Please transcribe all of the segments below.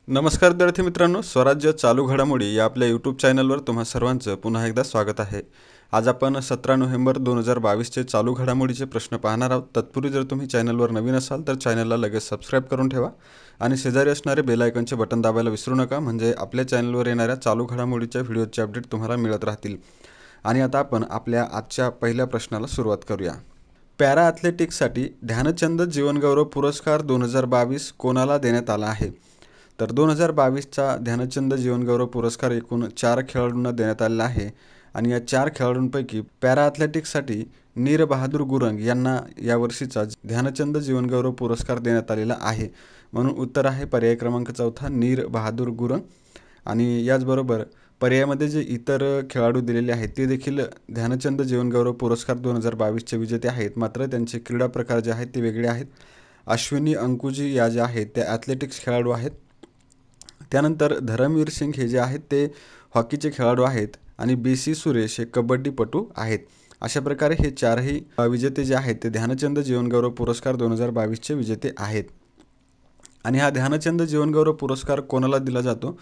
नमस्कार विद्यार्थी मित्रांनो, स्वराज्य चालू घडामोडी या आपल्या यूट्यूब चॅनलवर तुम्हा सर्वांचं पुन्हा एकदा स्वागत आहे। आज आपण 17 नोव्हेंबर 2022चे चालू घडामोडीचे प्रश्न पाहणार आहोत। तत्पूर्वी जर तुम्ही चॅनलवर नवीन असाल तर चॅनलला लगेच सबस्क्राईब करून ठेवा आणि शेजारी असणारे बेल आयकॉनचे बटन दाबायला विसरू नका, म्हणजे आपल्या चॅनलवर येणाऱ्या चालू घडामोडीच्या व्हिडिओचे अपडेट तुम्हाला मिळत राहतील। आणि आता आपण आपल्या आजच्या पहिल्या प्रश्नाला सुरुवात करूया। पॅरा ॲथलेटिक्ससाठी ध्यानचंद जीवनगौरव पुरस्कार 2022 कोणाला देण्यात आला आहे? तर 2022चा ध्यानचंद जीवनगौरव पुरस्कार एकूण 4 खेळाडूंना देण्यात आलेला आहे आणि या 4 खेळाडूंपैकी पॅरा ॲथलेटिक्ससाठी नीर बहादूर गुरंग यांना यावर्षीचा ध्यानचंद जीवनगौरव पुरस्कार देण्यात आलेला आहे। म्हणून उत्तर आहे पर्याय क्रमांक 4 नीर बहादूर गुरंग। आणि याचबरोबर पर्यायामध्ये जे इतर खेळाडू दिलेले आहेत ते देखील ध्यानचंद जीवनगौरव पुरस्कार 2022चे विजेते आहेत, मात्र त्यांचे क्रीडा प्रकार जे आहेत ते वेगळे आहेत। अश्विनी अंकुजी या ज्या आहेत त्या ॲथलेटिक्स खेळाडू आहेत। त्यानंतर धरमवीर सिंग हे जे आहेत ते हॉकीचे खेळाडू आहेत आणि BC सुरेश हे कबड्डीपटू आहेत। अशा प्रकारे हे चारही विजेते जे आहेत ते ध्यानचंद जीवनगौरव पुरस्कार 2022चे विजेते आहेत। आणि हा ध्यानचंद जीवनगौरव पुरस्कार कोणाला दिला जातो?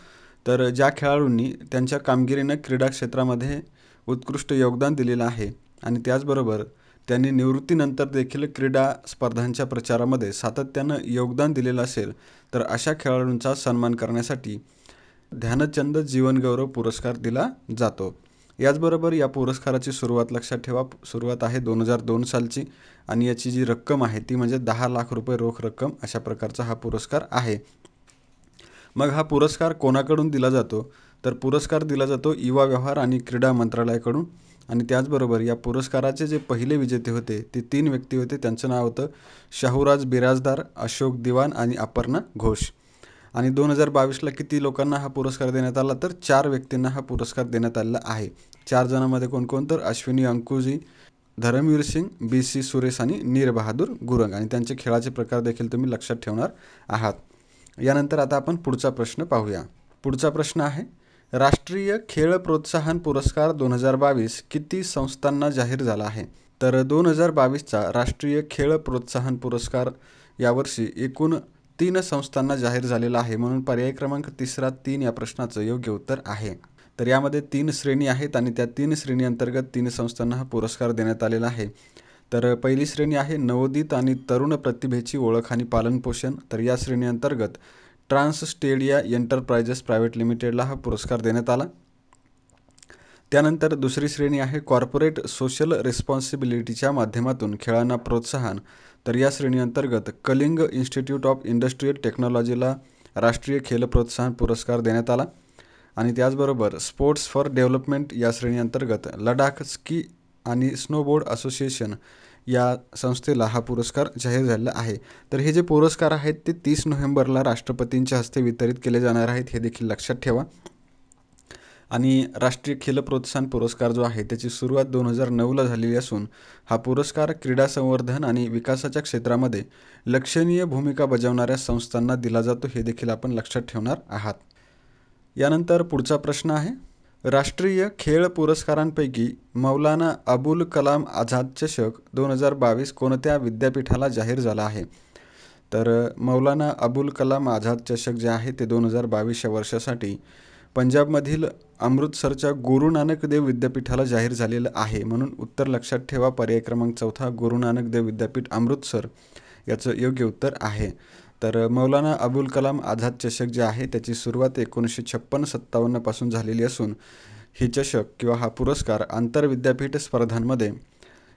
तर ज्या खेळाडूंनी त्यांच्या कामगिरीनं क्रीडा क्षेत्रामध्ये उत्कृष्ट योगदान दिलेलं आहे आणि त्याचबरोबर त्यांनी निवृत्तीनंतर देखील क्रीडा स्पर्धांच्या प्रचारामध्ये सातत्यानं योगदान दिलेलं असेल तर अशा खेळाडूंचा सन्मान करण्यासाठी ध्यानचंद जीवनगौरव पुरस्कार दिला जातो। याचबरोबर या पुरस्काराची सुरुवात लक्षात ठेवा, सुरुवात आहे 2002 सालची आणि याची जी रक्कम आहे ती म्हणजे 10 लाख रुपये रोख रक्कम अशा प्रकारचा हा पुरस्कार आहे। मग हा पुरस्कार कोणाकडून दिला जातो? तर पुरस्कार दिला जातो युवा व्यवहार आणि क्रीडा मंत्रालयाकडून। आणि त्याचबरोबर या पुरस्काराचे जे पहिले विजेते होते ते 3 व्यक्ती होते। त्यांचं नाव होतं शाहूराज बिराजदार, अशोक दिवान आणि अपर्णा घोष। आणि 2022ला किती लोकांना हा पुरस्कार देण्यात आला? तर 4 व्यक्तींना हा पुरस्कार देण्यात आलेला आहे। 4 जणांमध्ये कोण कोण? तर अश्विनी अंकुजी, धरमवीर सिंग, BC सुरेश आणि नीर बहादूर गुरंग। आणि त्यांचे खेळाचे प्रकार देखील तुम्ही लक्षात ठेवणार आहात। यानंतर आता आपण पुढचा प्रश्न पाहूया। पुढचा प्रश्न आहे, राष्ट्रीय खेळ प्रोत्साहन पुरस्कार 2022 किती संस्थांना जाहीर झाला आहे? तर 2022चा राष्ट्रीय खेळ प्रोत्साहन पुरस्कार यावर्षी एकूण 3 संस्थांना जाहीर झालेला आहे। म्हणून पर्याय क्रमांक 3 या प्रश्नाचं योग्य उत्तर आहे। तर यामध्ये 3 श्रेणी आहेत आणि त्या 3 श्रेणी अंतर्गत 3 संस्थांना हा पुरस्कार देण्यात आलेला आहे। तर पहिली श्रेणी आहे नवोदित आणि तरुण प्रतिभेची ओळख आणि पालनपोषण। तर या श्रेणी अंतर्गत ट्रान्सस्टेडिया एंटरप्राइजेस प्रायव्हेट लिमिटेडला हा पुरस्कार देण्यात आला। त्यानंतर दुसरी श्रेणी आहे कॉर्पोरेट सोशल रिस्पॉन्सिबिलिटीच्या माध्यमातून खेळांना प्रोत्साहन। तर या श्रेणी अंतर्गत कलिंग इन्स्टिट्यूट ऑफ इंडस्ट्रियल टेक्नॉलॉजीला राष्ट्रीय खेल प्रोत्साहन पुरस्कार देण्यात आला। आणि त्याचबरोबर स्पोर्ट्स फॉर डेव्हलपमेंट या श्रेणी अंतर्गत लडाख स्की आणि स्नोबोर्ड असोसिएशन या संस्थेला हा पुरस्कार जाहीर झालेला आहे। तर हे जे पुरस्कार आहेत ते 30 नोव्हेंबरला राष्ट्रपतींच्या हस्ते वितरित केले जाणार आहेत, हे देखील लक्षात ठेवा। आणि राष्ट्रीय खेल प्रोत्साहन पुरस्कार जो आहे त्याची सुरुवात 2009ला झालेली असून हा पुरस्कार क्रीडा संवर्धन आणि विकासाच्या क्षेत्रामध्ये लक्षणीय भूमिका बजावणाऱ्या संस्थांना दिला जातो, हे देखील आपण लक्षात ठेवणार आहात। यानंतर पुढचा प्रश्न आहे, राष्ट्रीय खेळ पुरस्कारांपैकी मौलाना अबुल कलाम आझाद चषक 2022 कोणत्या विद्यापीठाला जाहीर झाला आहे? तर मौलाना अबुल कलाम आझाद चषक जे आहे ते 2022 या वर्षासाठी पंजाबमधील अमृतसरच्या गुरु नानक देव विद्यापीठाला जाहीर झालेलं आहे। म्हणून उत्तर लक्षात ठेवा, पर्याय क्रमांक 4 गुरु नानक देव विद्यापीठ अमृतसर याचं योग्य उत्तर आहे। तर मौलाना अबुल कलाम आझाद चषक जे आहे त्याची सुरुवात 1956-57 पासून झालेली असून ही चषक किंवा हा पुरस्कार आंतरविद्यापीठ स्पर्धांमध्ये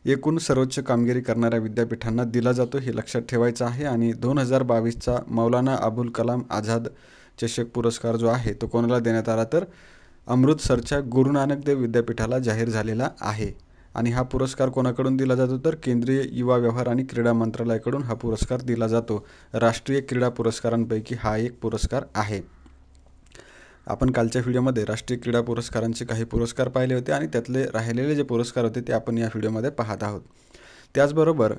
एकूण सर्वोच्च कामगिरी करणाऱ्या विद्यापीठांना दिला जातो, हे लक्षात ठेवायचं आहे। आणि 2022चा मौलाना अबुल कलाम आझाद चषक पुरस्कार जो आहे तो कोणाला देण्यात आला? तर अमृतसरच्या गुरु नानक देव विद्यापीठाला जाहीर झालेला आहे। आणि हा पुरस्कार कोणाकडून दिला जातो? तर केंद्रीय युवा व्यवहार आणि क्रीडा मंत्रालयाकडून हा पुरस्कार दिला जातो। राष्ट्रीय क्रीडा पुरस्कारांपैकी हा एक पुरस्कार आहे। आपण कालच्या व्हिडिओमध्ये राष्ट्रीय क्रीडा पुरस्कारांचे काही पुरस्कार पाहिले होते आणि त्यातले राहिलेले जे पुरस्कार होते ते आपण या व्हिडिओमध्ये पाहत आहोत। त्याचबरोबर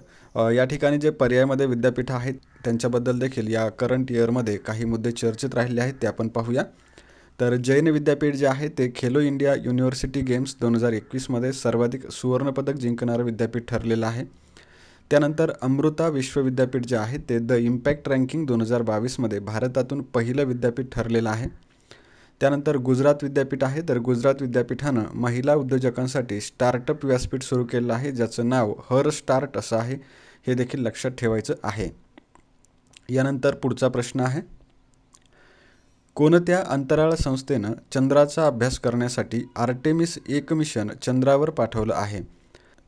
या ठिकाणी जे पर्यायामध्ये विद्यापीठ आहेत त्यांच्याबद्दल देखील या करंट इयरमध्ये काही मुद्दे चर्चेत राहिले आहेत, ते आपण पाहूया। तर जैन विद्यापीठ जे आहे ते खेलो इंडिया युनिव्हर्सिटी गेम्स 2021मध्ये सर्वाधिक सुवर्णपदक जिंकणारं विद्यापीठ ठरलेलं आहे। त्यानंतर अमृता विश्वविद्यापीठ जे आहे ते द इम्पॅक्ट रँकिंग 2022मध्ये भारतातून पहिलं विद्यापीठ ठरलेलं आहे. त्यानंतर गुजरात विद्यापीठ आहे, तर गुजरात विद्यापीठानं महिला उद्योजकांसाठी स्टार्टअप व्यासपीठ सुरू केलं आहे, ज्याचं नाव हर स्टार्ट असं आहे. हे देखील लक्षात ठेवायचं आहे. यानंतर पुढचा प्रश्न आहे, कोणत्या अंतराळ संस्थेनं चंद्राचा अभ्यास करण्यासाठी आर्टेमिस 1 मिशन चंद्रावर पाठवलं आहे?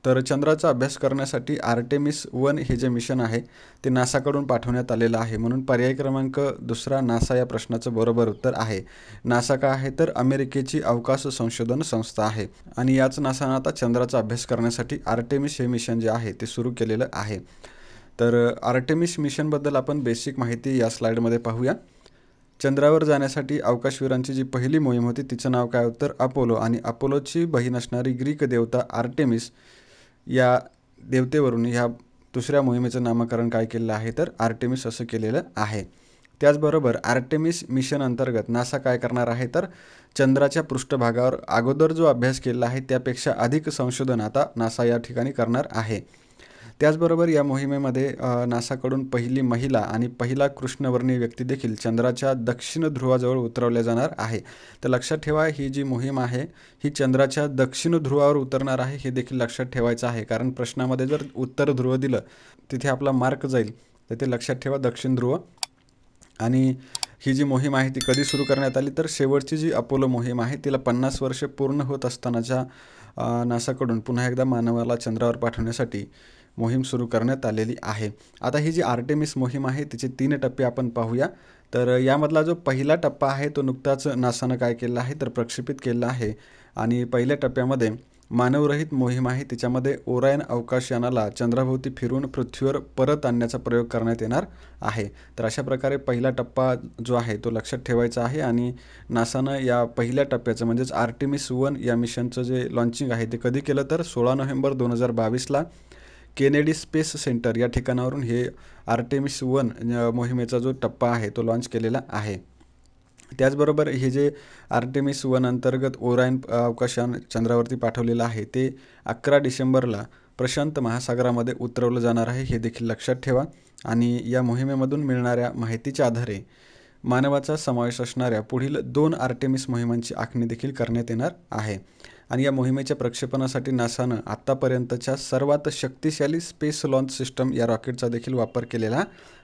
तर चंद्राचा अभ्यास करण्यासाठी आर्टेमिस 1 हे जे मिशन आहे ते नासाकडून पाठवण्यात आलेलं आहे. म्हणून पर्याय क्रमांक 2 नासा या प्रश्नाचं बरोबर उत्तर आहे. नासा का आहे, तर अमेरिकेची अवकाश संशोधन संस्था आहे आणि याच नासानं आता चंद्राचा अभ्यास करण्यासाठी आर्टेमिस हे मिशन जे आहे ते सुरू केलेलं आहे. तर आर्टेमिस मिशनबद्दल आपण बेसिक माहिती या स्लाईडमध्ये पाहूया. चंद्रावर जाण्यासाठी अवकाशवीरांची जी पहिली मोहीम होती तिचं नाव काय होतं, तर अपोलो, आणि अपोलोची बहीण असणारी ग्रीक देवता आर्टेमिस या देवतेवरून ह्या दुसऱ्या मोहिमेचं नामकरण काय केलेलं आहे, तर आर्टेमिस असं केलेलं आहे. त्याचबरोबर आर्टेमिस मिशन अंतर्गत नासा काय करणार आहे, तर चंद्राच्या पृष्ठभागावर अगोदर जो अभ्यास केला आहे त्यापेक्षा अधिक संशोधन आता नासा या ठिकाणी करणार आहे. त्याचबरोबर या मोहिमेमध्ये नासाकडून पहिली महिला आणि पहिला कृष्णवर्णीय व्यक्ती देखील चंद्राच्या दक्षिण ध्रुवाजवळ उतरवल्या जाणार आहे. तर लक्षात ठेवा, ही जी मोहीम आहे ही चंद्राच्या दक्षिण ध्रुवावर उतरणार आहे, हे देखील लक्षात ठेवायचं आहे. कारण प्रश्नामध्ये जर उत्तर ध्रुव दिलं तिथे आपला मार्क जाईल, तर ते लक्षात ठेवा, दक्षिण ध्रुव. आणि ही जी मोहीम आहे ती कधी सुरू करण्यात आली, तर शेवटची जी अपोलो मोहीम आहे तिला 50 वर्षे पूर्ण होत असतानाच्या नासाकडून पुन्हा एकदा मानवाला चंद्रावर पाठवण्यासाठी मोहीम सुरू करण्यात आलेली आहे. आता ही जी आर्टेमिस मोहीम आहे तिचे 3 टप्पे आपण पाहूया. तर यामधला जो पहिला टप्पा आहे तो नुकताच नासानं काय केला आहे, तर प्रक्षेपित केला आहे. आणि पहिल्या टप्प्यामध्ये मानवरहित मोहीम आहे, तिच्यामध्ये ओरायन अवकाशयानाला चंद्राभोवती फिरून पृथ्वीवर परत आणण्याचा प्रयोग करण्यात येणार आहे. तर अशा प्रकारे पहिला टप्पा जो आहे तो लक्षात ठेवायचा आहे. आणि नासानं या पहिल्या टप्प्याचं म्हणजेच आर्टेमिस 1 या मिशनचं जे लॉन्चिंग आहे ते कधी केलं, तर 16 नोव्हेंबर 2022ला केनेडी स्पेस सेंटर या ठिकाणावरून हे आर्टेमिस 1 मोहिमेचा जो टप्पा आहे तो लॉन्च केलेला आहे. त्याचबरोबर हे जे आर्टेमिस 1 अंतर्गत ओरायन अवकाशयान चंद्रावरती पाठवलेलं आहे ते 11 डिसेंबरला प्रशांत महासागरामध्ये उतरवलं जाणार आहे, हे देखील लक्षात ठेवा. आणि या मोहिमेमधून मिळणाऱ्या माहितीच्या आधारे मानवाचा समावेश असणाऱ्या पुढील 2 आर्टेमिस मोहिमांची आखणी देखील करण्यात येणार आहे. आणि या मोहिमेच्या प्रक्षेपणासाठी नासानं आत्तापर्यंतच्या सर्वात शक्तिशाली स्पेस लॉन्च सिस्टम या रॉकेटचा देखील वापर केलेला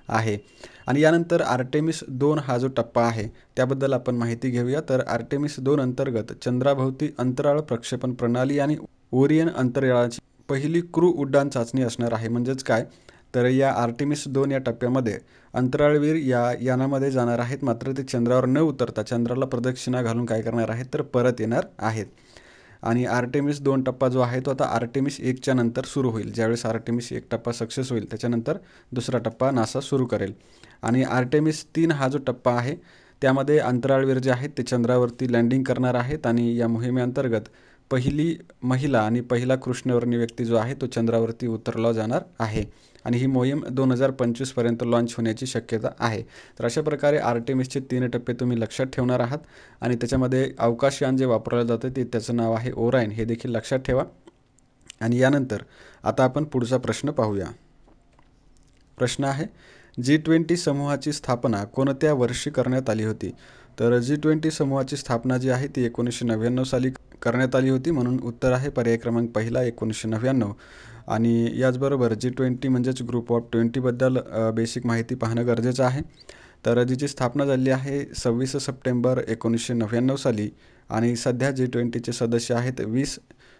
आहे. आणि यानंतर आर्टेमिस 2 हा जो टप्पा आहे त्याबद्दल आपण माहिती घेऊया. तर आर्टेमिस 2 अंतर्गत चंद्राभोवती अंतराळ प्रक्षेपण प्रणाली आणि ओरियन अंतराळाची पहिली क्रू उड्डाण चाचणी असणार आहे. म्हणजेच काय, तर या आर्टेमिस 2 या टप्प्यामध्ये अंतराळवीर या यानामध्ये जाणार आहेत, मात्र ते चंद्रावर न उतरता चंद्राला प्रदक्षिणा घालून काय करणार आहेत, तर परत येणार आहेत. आणि आर्टेमिस 2 टप्पा जो आहे तो आता आर्टेमिस 1च्या नंतर सुरू होईल. ज्यावेळेस आर्टेमिस 1 टप्पा सक्सेस होईल त्याच्यानंतर दुसरा टप्पा नासा सुरू करेल. आणि आर्टेमिस 3 हा जो टप्पा आहे त्यामध्ये अंतराळवीर जे आहेत ते चंद्रावरती लँडिंग करणार आहेत. आणि या मोहिमेअंतर्गत पहिली महिला आणि पहिला कृष्णवर्णीय व्यक्ती जो आहे तो चंद्रावरती उतरला जाणार आहे. आणि ही मोहीम 2025पर्यंत लॉन्च होण्याची शक्यता आहे. तर अशा प्रकारे आर्टेमिसचे 3 टप्पे तुम्ही लक्षात ठेवणार आहात. आणि त्याच्यामध्ये अवकाशयान जे वापरलं जातं ते त्याचं नाव आहे ओरायन, हे देखील लक्षात ठेवा. आणि यानंतर आता आपण पुढचा प्रश्न पाहूया. प्रश्न आहे, G20 समूहाची स्थापना कोणत्या वर्षी करण्यात आली होती? तर G20 समूहाची स्थापना जी आहे ती 1999 साली करण्यात आली होती. म्हणून उत्तर आहे पर्याय क्रमांक पहिला 1999. आणि याचबरोबर G20 म्हणजेच ग्रुप ऑफ 20बद्दल बेसिक माहिती पाहणं गरजेचं आहे. तर जिची स्थापना झाली आहे 26 सप्टेंबर 1999 साली. आणि सध्या G20चे सदस्य आहेत 20.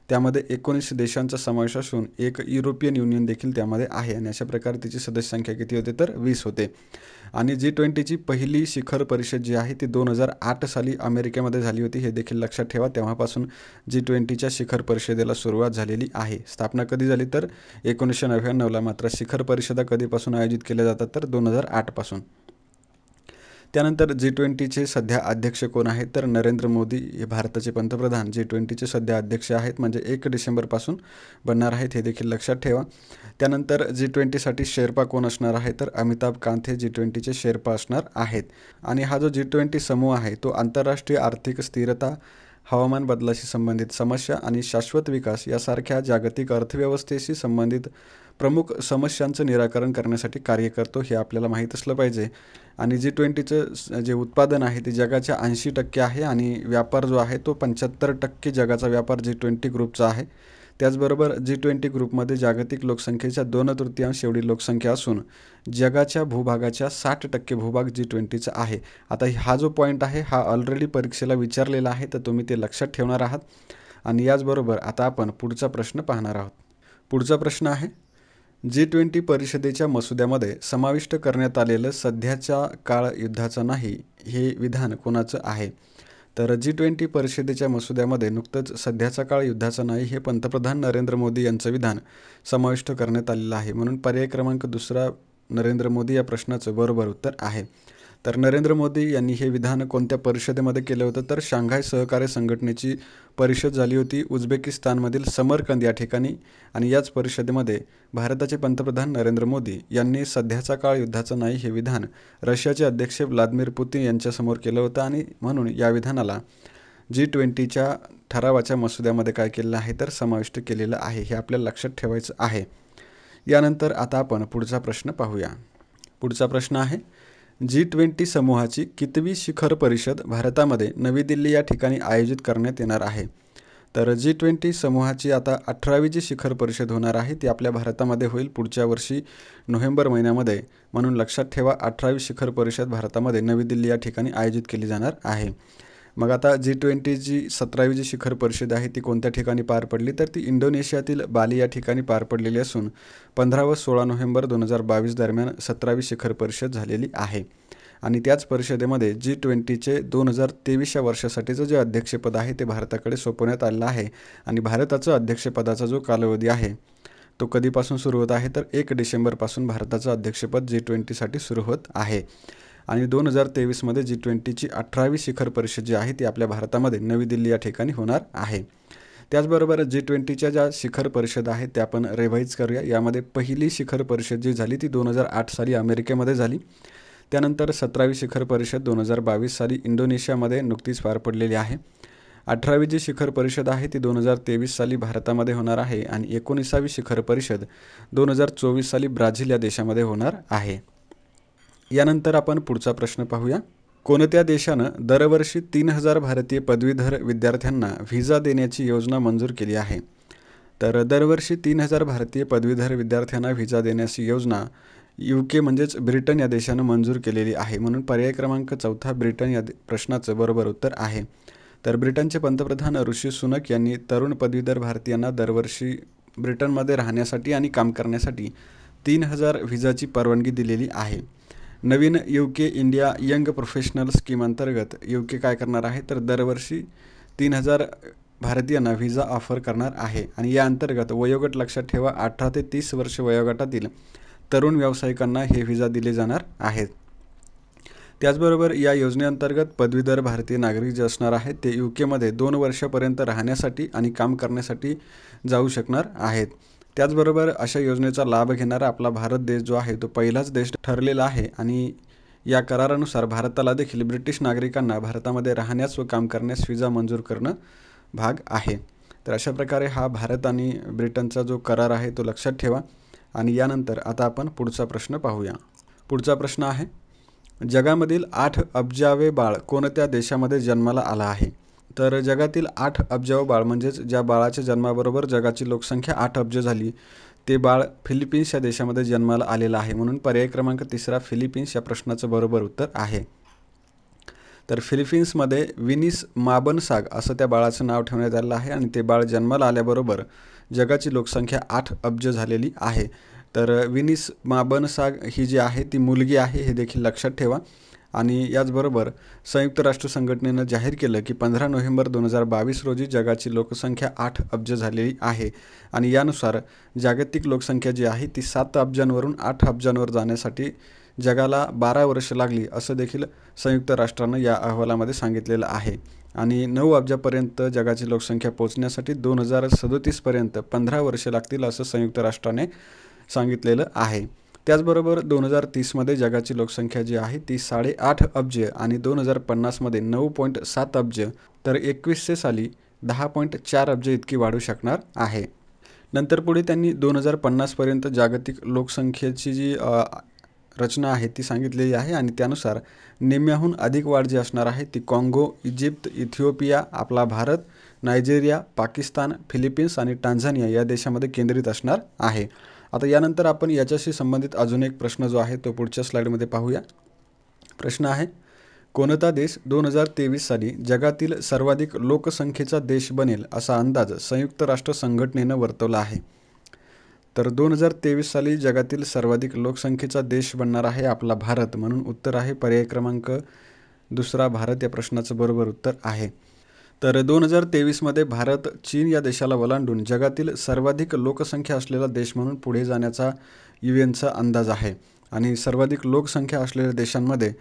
त्यामध्ये 19 देशांचा समावेश असून एक युरोपियन युनियन देखील त्यामध्ये आहे. आणि अशा प्रकारे तिची सदस्य संख्या किती होते, तर 20 होते. आणि G20ची पहिली शिखर परिषद जी आहे ती 2008 साली अमेरिकेमध्ये झाली होती, हे देखील लक्षात ठेवा. तेव्हापासून G20च्या शिखर परिषदेला सुरुवात झालेली आहे. स्थापना कधी झाली, तर 1999ला. मात्र शिखर परिषदा कधीपासून आयोजित केल्या जातात, तर 2008 पासून. त्यानंतर G20चे सध्या अध्यक्ष कोण आहेत, तर नरेंद्र मोदी हे भारताचे पंतप्रधान G20चे सध्या अध्यक्ष आहेत. म्हणजे 1 डिसेंबरपासून बनणार आहेत, हे देखील लक्षात ठेवा. त्यानंतर G20साठी शेर्पा कोण असणार आहे, तर अमिताभ कांत हे G20चे शेर्पा असणार आहेत. आणि हा जो G20 समूह आहे तो आंतरराष्ट्रीय आर्थिक स्थिरता, हवामान बदलाशी संबंधित समस्या आणि शाश्वत विकास यासारख्या जागतिक अर्थव्यवस्थेशी संबंधित प्रमुख समस्यांचं निराकरण करण्यासाठी कार्य करतो हे आपल्याला माहीत असलं पाहिजे. आणि G20चं जे उत्पादन आहे ते जगाच्या 80% आहे आणि व्यापार जो आहे तो 75% जगाचा व्यापार G20 ग्रुपचा आहे. त्याचबरोबर G20 ग्रुपमध्ये जागतिक लोकसंख्येच्या 2/3 एवढी लोकसंख्या असून जगाच्या भूभागाच्या 60% भूभाग G20चा आहे. आता हा जो पॉईंट आहे हा ऑलरेडी परीक्षेला विचारलेला आहे, तर तुम्ही ते लक्षात ठेवणार आहात. आणि याचबरोबर आता आपण पुढचा प्रश्न पाहणार आहोत. पुढचा प्रश्न आहे, G20 परिषदेच्या मसुद्यामध्ये समाविष्ट करण्यात आलेलं सध्याच्या काळ युद्धाचं नाही हे विधान कोणाचं आहे? तर G20 परिषदेच्या मसुद्यामध्ये नुकतंच सध्याचा काळ युद्धाचा नाही हे पंतप्रधान नरेंद्र मोदी यांचं विधान समाविष्ट करण्यात आलेलं आहे. म्हणून पर्याय क्रमांक 2 नरेंद्र मोदी या प्रश्नाचं बरोबर उत्तर आहे. तर नरेंद्र मोदी यांनी हे विधान कोणत्या परिषदेमध्ये केलं होतं? तर शांघाय सहकार्य संघटनेची परिषद झाली होती उझबेकिस्तानमधील समरकंद या ठिकाणी. आणि याच परिषदेमध्ये भारताचे पंतप्रधान नरेंद्र मोदी यांनी सध्याचा काळ युद्धाचा नाही हे विधान रशियाचे अध्यक्ष व्लादिमीर पुतिन यांच्यासमोर केलं होतं. आणि म्हणून या विधानाला G20च्या ठरावाच्या मसुद्यामध्ये काय केलेलं आहे तर समाविष्ट केलेलं आहे. हे आपल्याला लक्षात ठेवायचं आहे. यानंतर आता आपण पुढचा प्रश्न पाहूया. पुढचा प्रश्न आहे, G20 समूहाची कितवी शिखर परिषद भारतामध्ये नवी दिल्ली या ठिकाणी आयोजित करण्यात येणार आहे? तर G20 समूहाची आता 18वी जी शिखर परिषद होणार आहे ती आपल्या भारतामध्ये होईल पुढच्या वर्षी नोव्हेंबर महिन्यामध्ये. म्हणून लक्षात ठेवा 18वी शिखर परिषद भारतामध्ये नवी दिल्ली या ठिकाणी आयोजित केली जाणार आहे. मग आता G20ची 17वी जी शिखर परिषद आहे ती कोणत्या ठिकाणी पार पडली? तर ती इंडोनेशियातील बाली या ठिकाणी पार पडलेली असून 15 व 16 नोव्हेंबर 2022 दरम्यान 17वी शिखर परिषद झालेली आहे. आणि त्याच परिषदेमध्ये G20चे 2023 वर्षासाठीचं जे अध्यक्षपद आहे ते भारताकडे सोपवण्यात आलेलं आहे. आणि भारताचं अध्यक्षपदाचा जो कालावधी आहे तो कधीपासून सुरू होत आहे तर 1 डिसेंबरपासून भारताचं अध्यक्षपद G20साठी सुरू होत आहे. आणि 2023मध्ये G20ची 18वी शिखर परिषद जी आहे ती आपल्या भारतामध्ये नवी दिल्ली या ठिकाणी होणार आहे. त्याचबरोबर G20च्या ज्या शिखर परिषद आहेत त्या आपण रिवाईज करूया. यामध्ये पहिली शिखर परिषद जी झाली ती 2008 साली अमेरिकेमध्ये झाली. त्यानंतर 17वी शिखर परिषद 2022 साली इंडोनेशियामध्ये नुकतीच पार पडलेली आहे. 18वी जी शिखर परिषद आहे ती 2023 साली भारतामध्ये होणार आहे. आणि 19वी शिखर परिषद 2024 साली ब्राझील या देशामध्ये होणार आहे. यानंतर आपण पुढचा प्रश्न पाहूया. कोणत्या देशानं दरवर्षी 3000 भारतीय पदवीधर विद्यार्थ्यांना व्हिसा देण्याची योजना मंजूर केली आहे? तर दरवर्षी 3000 भारतीय पदवीधर विद्यार्थ्यांना व्हिसा देण्याची योजना UK म्हणजेच ब्रिटन या देशानं मंजूर केलेली आहे. म्हणून पर्याय क्रमांक 4 ब्रिटन या प्रश्नाचं बरोबर उत्तर आहे. तर ब्रिटनचे पंतप्रधान ऋषी सुनक यांनी तरुण पदवीधर भारतीयांना दरवर्षी ब्रिटनमध्ये राहण्यासाठी आणि काम करण्यासाठी 3000 व्हिसाची परवानगी दिलेली आहे. नवीन UK India young professional scheme अंतर्गत UK काय करणार आहे तर दरवर्षी 3000 भारतीयांना व्हिसा ऑफर करणार आहे. आणि या अंतर्गत वयोगट लक्षात ठेवा 18 ते 30 वर्ष वयोगटातील तरुण व्यावसायिकांना हे व्हिसा दिले जाणार आहेत. त्याचबरोबर या योजनेअंतर्गत पदवीधर भारतीय नागरिक जे असणार आहेत ते UKमध्ये 2 वर्षापर्यंत राहण्यासाठी आणि काम करण्यासाठी जाऊ शकणार आहेत. त्याचबरोबर अशा योजनेचा लाभ घेणारा आपला भारत देश जो आहे तो पहिलाच देश ठरलेला आहे. आणि या करारानुसार भारताला देखील ब्रिटिश नागरिकांना भारतामध्ये राहण्यास व काम करण्यास व्हिसा मंजूर करणं भाग आहे. तर अशा प्रकारे हा भारत आणि ब्रिटनचा जो करार आहे तो लक्षात ठेवा. आणि यानंतर आता आपण पुढचा प्रश्न पाहूया. पुढचा प्रश्न आहे, जगामधील 8 अब्जावे बाळ कोणत्या देशामध्ये जन्माला आला आहे? तर जगातील 8 अब्जावे बाळ म्हणजेच ज्या बाळाच्या जन्माबरोबर जगाची लोकसंख्या 8 अब्ज झाली ते बाळ फिलिपिन्स या देशामध्ये जन्माला आलेलं आहे. म्हणून पर्याय क्रमांक 3 फिलिपिन्स या प्रश्नाचं बरोबर उत्तर आहे. तर फिलिपिन्समध्ये विनिस माबनसाग असं त्या बाळाचं नाव ठेवण्यात आलेलं आहे. आणि ते बाळ जन्माला आल्याबरोबर जगाची लोकसंख्या 8 अब्ज झालेली आहे. तर विनिस माबनसाग ही जी आहे ती मुलगी आहे हे देखील लक्षात ठेवा. आणि याचबरोबर संयुक्त राष्ट्र संघटनेनं जाहीर केलं की 15 नोव्हेंबर 2022 रोजी जगाची लोकसंख्या 8 अब्ज झालेली आहे. आणि यानुसार जागतिक लोकसंख्या जी आहे ती 7 अब्जांवरून 8 अब्जांवर जाण्यासाठी जगाला 12 वर्ष लागली असं देखील संयुक्त राष्ट्रानं या अहवालामध्ये सांगितलेलं आहे. आणि 9 अब्जापर्यंत जगाची लोकसंख्या पोहोचण्यासाठी 2037 पर्यंत 15 वर्षे लागतील असं संयुक्त राष्ट्राने सांगितलेलं आहे. त्याचबरोबर 2030मध्ये जगाची लोकसंख्या जी आहे ती 8.5 अब्ज आणि 2050मध्ये 9.7 अब्ज तर 2100 साली 10.4 अब्ज इतकी वाढू शकणार आहे. नंतर पुढे त्यांनी 2050 पर्यंत जागतिक लोकसंख्येची जी रचना आहे ती सांगितलेली आहे आणि त्यानुसार निम्म्याहून अधिक वाढ जी असणार आहे ती काँगो, इजिप्त, इथिओपिया, आपला भारत, नायजेरिया, पाकिस्तान, फिलिपिन्स आणि टांझानिया या देशामध्ये केंद्रित असणार आहे. आता यानंतर आपण याच्याशी संबंधित अजून एक प्रश्न जो आहे तो पुढच्या स्लाईडमध्ये पाहूया. प्रश्न आहे, कोणता देश 2023 साली जगातील सर्वाधिक लोकसंख्येचा देश बनेल असा अंदाज संयुक्त राष्ट्र संघटनेनं वर्तवला आहे? तर 2023 साली जगातील सर्वाधिक लोकसंख्येचा देश बनणार आहे आपला भारत, म्हणून उत्तर आहे पर्याय क्रमांक 2 भारत या प्रश्नाचं बरोबर उत्तर आहे. तर 2023मध्ये भारत चीन या देशाला ओलांडून जगातील सर्वाधिक लोकसंख्या असलेला देश म्हणून पुढे जाण्याचा UNचा अंदाज आहे. आणि सर्वाधिक लोकसंख्या असलेल्या देशांमध्ये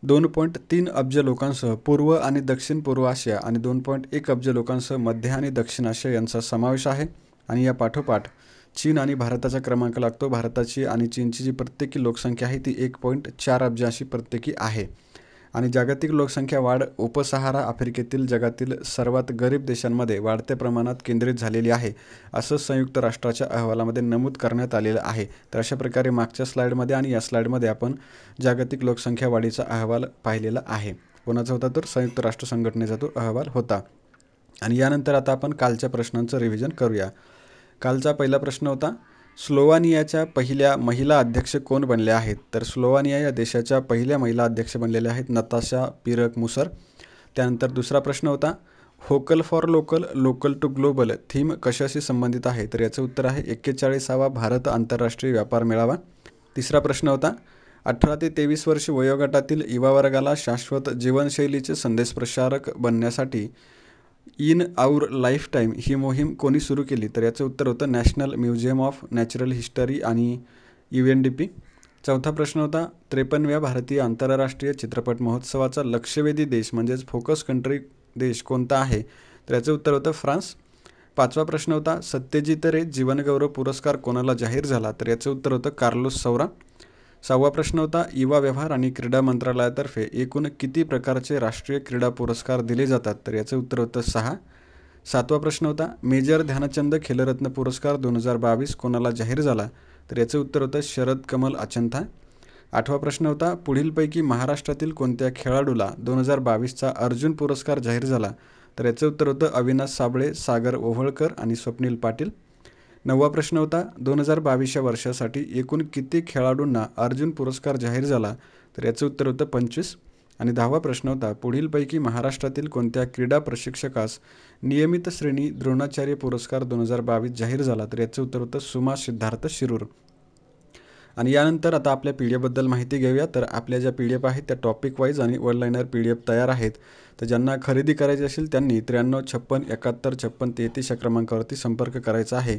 2.3 अब्ज लोकांसह पूर्व आणि दक्षिण पूर्व आशिया आणि 2.1 अब्ज लोकांसह मध्य आणि दक्षिण आशिया यांचा समावेश आहे. आणि या पाठोपाठ चीन आणि भारताचा क्रमांक लागतो. भारताची आणि चीनची जी प्रत्येकी लोकसंख्या आहे ती 1.4 अब्ज अशी प्रत्येकी आहे. आणि जागतिक लोकसंख्या वाढ उपसहारा आफ्रिकेतील जगातील सर्वात गरीब देशांमध्ये वाढत्या प्रमाणात केंद्रित झालेली आहे, असं संयुक्त राष्ट्राच्या अहवालामध्ये नमूद करण्यात आलेलं आहे. तर अशा प्रकारे मागच्या स्लाईडमध्ये आणि या स्लाईडमध्ये आपण जागतिक लोकसंख्या वाढीचा अहवाल पाहिलेला आहे. कोणाचा होता? तर संयुक्त राष्ट्र संघटनेचा तो अहवाल होता. आणि यानंतर आता आपण कालच्या प्रश्नांचं रिव्हिजन करूया. कालचा पहिला प्रश्न होता, स्लोवानियाच्या पहिल्या महिला अध्यक्ष कोण बनल्या आहेत? तर स्लोवानिया या देशाच्या पहिल्या महिला अध्यक्ष बनलेल्या आहेत नताशा पिरक मुसर. त्यानंतर दुसरा प्रश्न होता, vocal for local, local to global theme कशाशी संबंधित आहे? तर याचं उत्तर आहे 41वा भारत आंतरराष्ट्रीय व्यापार मेळावा. तिसरा प्रश्न होता, 18 ते 23 वर्ष वयोगटातील युवा वर्गाला शाश्वत जीवनशैलीचे संदेशप्रसारक बनण्यासाठी इन आवर लाईफ टाईम ही मोहीम कोणी सुरू केली? तर याचं उत्तर होतं national museum of natural history आणि UNDP. चौथा प्रश्न होता, 53व्या भारतीय आंतरराष्ट्रीय चित्रपट महोत्सवाचा लक्षवेधी देश म्हणजेच फोकस कंट्री देश कोणता आहे? तर याचं उत्तर होतं फ्रान्स. पाचवा प्रश्न होता, सत्यजित रे जीवनगौरव पुरस्कार कोणाला जाहीर झाला? तर याचं उत्तर होतं कार्लोस सौरा. सहावा प्रश्न होता, युवा व्यवहार आणि क्रीडा मंत्रालयातर्फे एकूण किती प्रकारचे राष्ट्रीय क्रीडा पुरस्कार दिले जातात? तर याचं उत्तर होतं 6. सातवा प्रश्न होता, मेजर ध्यानचंद खेलरत्न पुरस्कार 2022 कोणाला जाहीर झाला? तर याचं उत्तर होतं शरद कमल अचंथा. आठवा प्रश्न होता, पुढीलपैकी महाराष्ट्रातील कोणत्या खेळाडूला 2022चा अर्जुन पुरस्कार जाहीर झाला? तर याचं उत्तर होतं अविनाश साबळे, सागर ओव्हळकर आणि स्वप्नील पाटील. नववा प्रश्न होता, 2022 वर्षासाठी एकूण किती खेळाडूंना अर्जुन पुरस्कार जाहीर झाला? तर याचं उत्तर होतं 25. आणि 10वा प्रश्न होता, पुढीलपैकी महाराष्ट्रातील कोणत्या क्रीडा प्रशिक्षकास नियमित श्रेणी द्रोणाचार्य पुरस्कार 2022 जाहीर झाला? तर याचं उत्तर होतं सुमा सिद्धार्थ शिरूर. आणि यानंतर आता आपल्या PDF माहिती घेऊया. तर आपल्या ज्या PDF आहेत त्या टॉपिक वाईज आणि वन लाईनर PDF तयार आहेत. तर ज्यांना खरेदी करायची असेल त्यांनी 93 56 71 56 33 या क्रमांकावरती संपर्क करायचा आहे.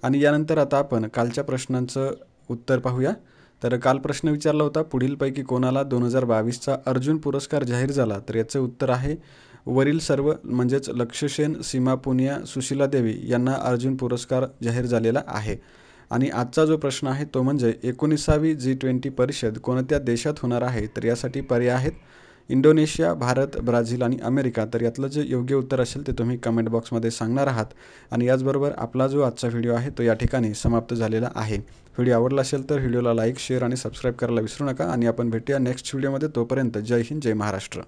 आणि यानंतर आता आपण कालच्या प्रश्नांचं उत्तर पाहूया. तर काल प्रश्न विचारला होता, पुढीलपैकी कोणाला 2022चा अर्जुन पुरस्कार जाहीर झाला? तर याचं उत्तर आहे वरील सर्व, म्हणजेच लक्ष्य सेन, सीमा पुनिया, सुशीला देवी यांना अर्जुन पुरस्कार जाहीर झालेला आहे. आणि आजचा जो प्रश्न आहे तो म्हणजे 19वी G20 परिषद कोणत्या देशात होणार आहे? तर यासाठी पर्याय आहेत इंडोनेशिया, भारत, ब्राझील आणि अमेरिका. तर यातलं जे योग्य उत्तर असेल ते तुम्ही कमेंट बॉक्समध्ये सांगणार आहात. आणि याचबरोबर आपला जो आजचा व्हिडिओ आहे तो या ठिकाणी समाप्त झालेला आहे. व्हिडिओ आवडला असेल तर व्हिडिओला लाईक, शेअर आणि सबस्क्राईब करायला विसरू नका. आणि आपण भेटूया नेक्स्ट व्हिडिओमध्ये. तोपर्यंत जय हिंद, जय महाराष्ट्र.